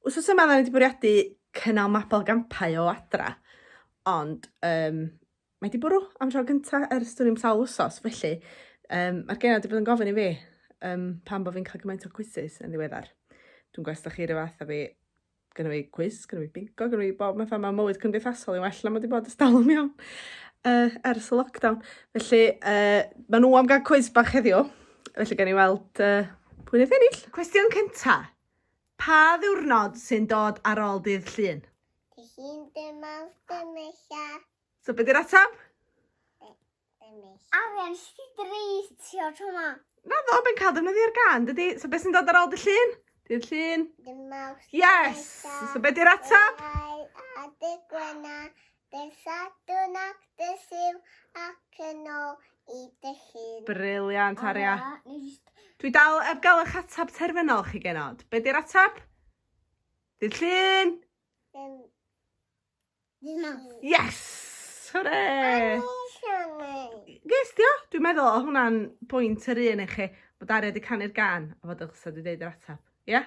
Wsos yma dda ni wedi bwriadu cynnal mapel gampau o adra, ond mae wedi bwrw am tro gyntaf ers dwi'n sawl wsos, felly mae'r genod wedi bod yn gofyn i fi pan bod fi'n cael gymaint o quizzes yn ddiweddar. Dwi'n gwestiwn chi rhyw fath a fi, gynnu fi quiz, gynnu fi bingo, gynnu fi bob math yma mywyd cymdeithasol i well na mae wedi bod ys dalwm iawn ers y lockdown. Felly, mae nhw am gael quiz bach heddiw, felly gen i weld pwy wneud ennill. Cwestiwn cynta. Pa ddiwrnod sy'n dod ar ôl dydd Llun? Dydd Llun, dim Mawrth, dim Esa. So, be di'r atab? Dim Esa. Arian, sydd dreithio tro yma. Na ddo, be'n cael defnyddio'r gan, dydy? So, be sy'n dod ar ôl dydd Llun? Dydd Llun? Dim Mawrth, Yes! So, be di'r atab? a dy Gwena, dy Sadwrn ac dy Siw, ac yn ôl i dy Llun. Briliant, Aria. Dwi dal eb gael eich atab terfynol chi genod. Be di'r atab? Dydd Llun? Dim Mawrth. Yes! Hwre! Ges di o? Dwi'n meddwl o hwnna'n bwynt yr un i chi, bod Aria wedi canu'r gan, a fod ych wedi deud yr atab. Ie? Yeah?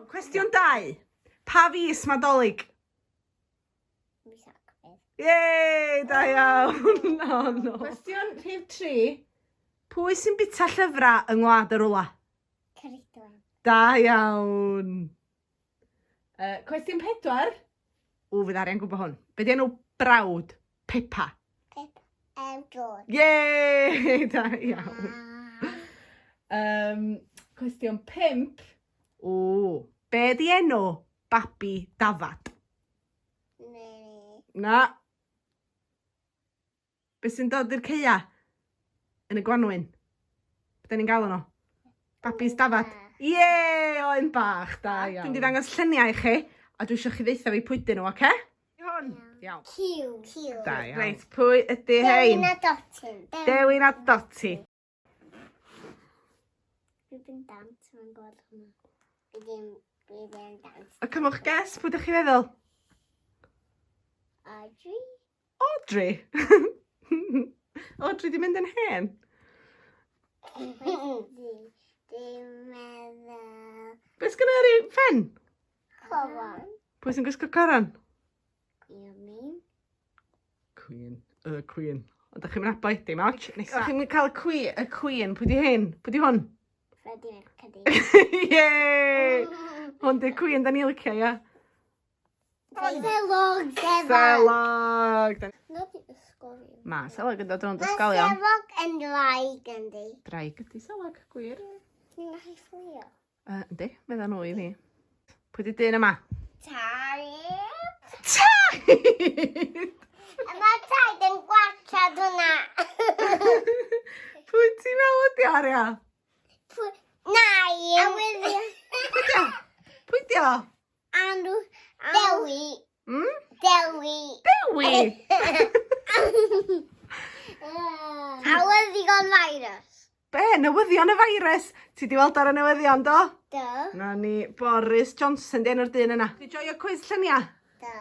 Cwestiwn 2. Pa fis mae Dolig? Mis Rhagfyr. Yey, da iawn. No. Cwestiwn rhif 3. Pwy sy'n bita llyfrau yng Ngwlad y Rwla? Ceridwen. Da iawn. Cwestiwn 4. Fydd Aria'n gwybod hwn. Be di enw brawd Pippa? George. Yey, da iawn. Cwestiwn 5. Be di enw babi dafad? Mary. Na. Be sy'n dod i'r ceia? Yn y Gwanwyn. Be ni'n gael yno? Babis dafad. Ie, o'n bach, da iawn. Dwi'n di ddangos lluniau i chi, a dwi eisiau chi ddeitha fi pwy dyn nhw, oce? Hwn. Iawn. Q. Da iawn. Reit, pwy ydy hein? Dewin a Dotty. Dewin a Dotty. Dwi ddim dant, mae'n gweld hwnna. Dwi ddim dant. A cymwch ges, pwy ydych chi feddwl? Audrey? Audrey? Audrey di mynd yn hen? Dwi'n meddwl... Be sgan i ffen? Coron. Pwy sy'n gwisgo coron? Gwyn. Queen. Queen. Ond ydych chi'n mynd abo dim och? Ydych chi'n cael y Queen, pwy di hyn? Pwy di hwn? Freddie Mercury. Yey! Hwn di'r Queen da ni licio, ia? Selog. Selog! Nid i ysgolion. Ma, Selog yn dod rownd ysgolion. Mae Selog yn draig yndi. Draig ydi Selog, gwir. Ni'n gallu fflio. Yndi, medda nhw i fi. Pwy di dyn yma? Taid. Taid! Mae taid yn gwachad hwnna. Pwy ti fel ydi, Aria? Nai. Pwy di o? Andw. Dewi. Dewi. Dewi! Awyddigon virus. Be, newyddion y virus? Ti di weld ar y newyddion, do? Do. Na ni, Boris Johnson di enw'r dyn yna. Di joio cwiz llunia? Do.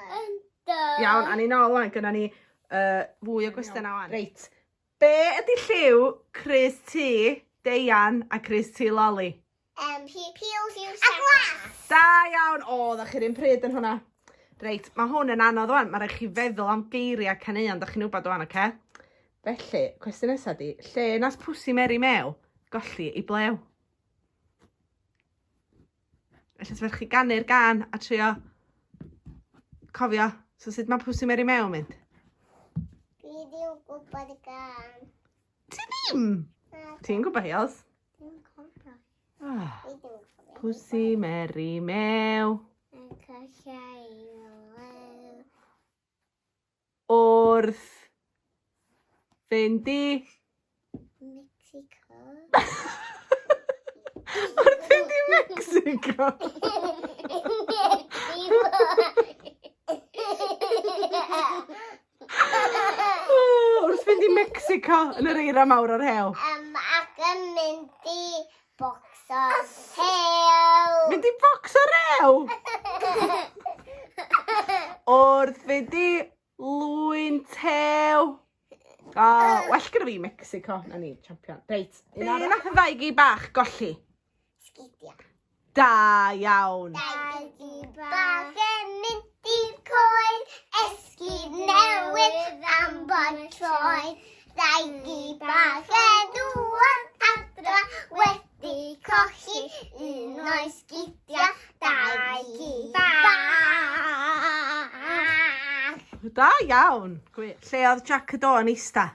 Do. Iawn, a ni nôl wan, gyda ni fwy o gwestiynau wan. Reit, be ydi lliw Chris T, Deian a Chris T Loli? Peels yw a glas. Da iawn, ddech chi'r un pryd yn hwnna. Reit, mae hwn yn anodd wan, mae rhaid chi feddwl am geiriau caneuon, da chi'n wybod wan, oce? Felly, cwestiwn nesaf di, lle nas Pwsi Meri Mew golli i blew? Felly, sef chi ganu'r gan a trio cofio, so sut mae Pwsi Meri Mew mynd? Dwi ddim gwybod y gan. Ti ddim? Ti'n gwybod hios? Dwi'n gwybod. Oh, Dwi ddim gwybod. Pwsi Meri Mew Yn callai lew. wrth fynd i... Mexico. Wrth fynd i Mexico? Wrth fynd i Mexico yn yr eira mawr o'r hew. Ac yn mynd i bocso hew. Mynd i bocs o'r hew? Wrth fynd i lwyn tew. Well gyda fi Mexico. Na ni, champion. Reit, un nath y ddau gi bach golli. Sgidia. Da iawn. Dau gi bach yn mynd i'r coed, esgid newydd am bod troed. Dau bach yn dŵad adra wedi colli un o'i sgidiau. Dau bach. Da iawn. Lle oedd Jack y Do yn eista?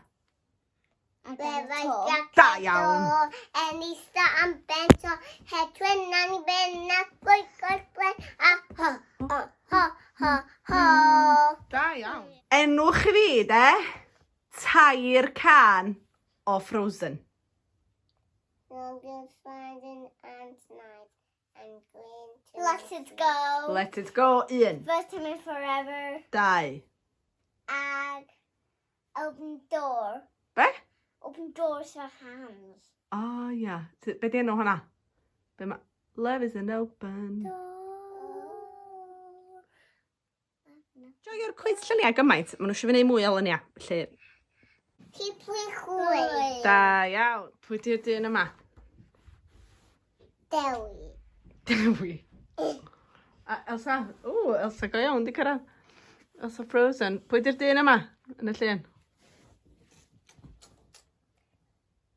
Da iawn. En ista am bento, hedwen an I benna, gwen, a ho, ho, ho, ho, ho. Da iawn. Enwch i fi, de? Tair can o Frozen. I'm gonna find an ant night and going to let it go. Let it go. Un. First time in forever. Dau. Ag open door. Be? Open doors for hands. O, ia. Be di enw hwnna? Be ma... Love is an open. Joio'r cwyd lluniau gymaint. Maen nhw eisiau fi wneud mwy o lyniau. Felly, Ti pwy chwy? da iawn. Pwy di'r dyn yma? Dewi. Dewi. A Elsa. Elsa go iawn di cyrraedd. Elsa Frozen. Pwy di'r dyn yma yn y llun?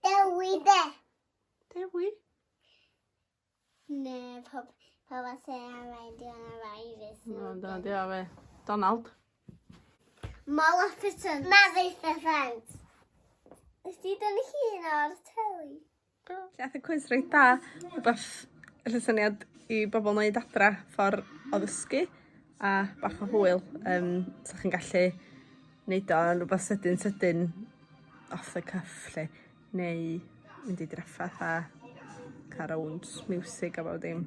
Dewi de. Dewi. Ne, pob a se a radio yn yr iris. No, da, di o fe. Donald. Maleficent. Maleficent. Ysdi dyn ni hun o'r teli? Ath y cwys reit da. Rhywbeth y syniad i bobl wneud adra ffordd o ddysgu a bach o hwyl. So chi'n gallu wneud o yn rhywbeth sydyn off the cuff lle. Neu mynd i draffath a cael rownd music a bod dim.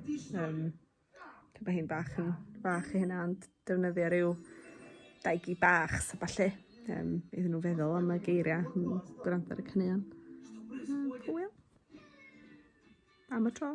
Cyfa hi'n bach yn fach i hynna ond defnyddio rhyw daigi bach so falle iddyn nhw feddwl am y geiriau yn gwrando ar y cynnion. Hwyl. Am y tro.